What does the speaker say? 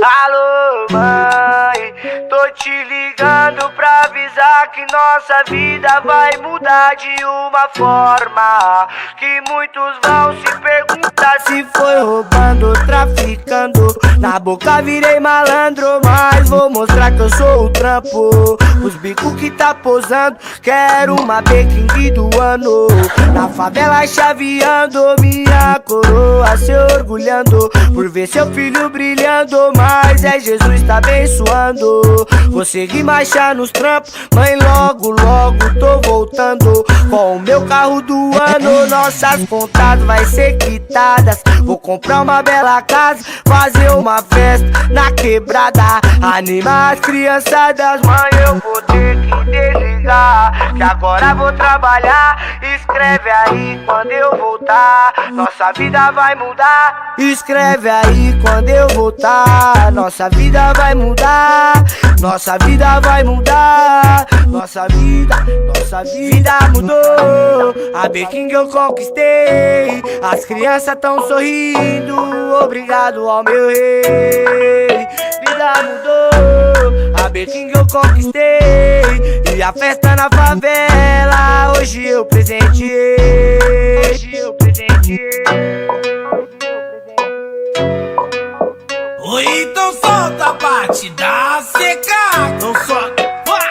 Alô, mãe, tô te ligando pra avisar que nossa vida vai mudar de uma forma que muitos vão se perguntar se foi roubando, traficando. Na boca virei malandro, mas vou mostrar que eu sou o trampo. Os bicos que tá posando, quero uma Peking do ano. Na favela chaveando, minha coroa se orgulhando por ver seu filho brilhando, mas é Jesus tá abençoando. Consegui marchar nos trampos, mãe, logo, logo tô voltando com o meu carro do ano. Nossas contas vai ser quitadas. Vou comprar uma bela casa, fazer uma festa na quebrada, animar as criançadas. Mãe, eu vou ter que desligar, que agora vou trabalhar. Escreve aí quando eu voltar, nossa vida vai mudar. Escreve aí quando eu voltar, nossa vida vai mudar. Nossa vida vai mudar. Nossa vida mudou. A Peking eu conquistei, as crianças tão sorrindo, obrigado ao meu rei. Vida mudou, a Peking eu conquistei, e a festa na favela, hoje eu presenteei. Hoje eu presenteei. Ou então solta a batida.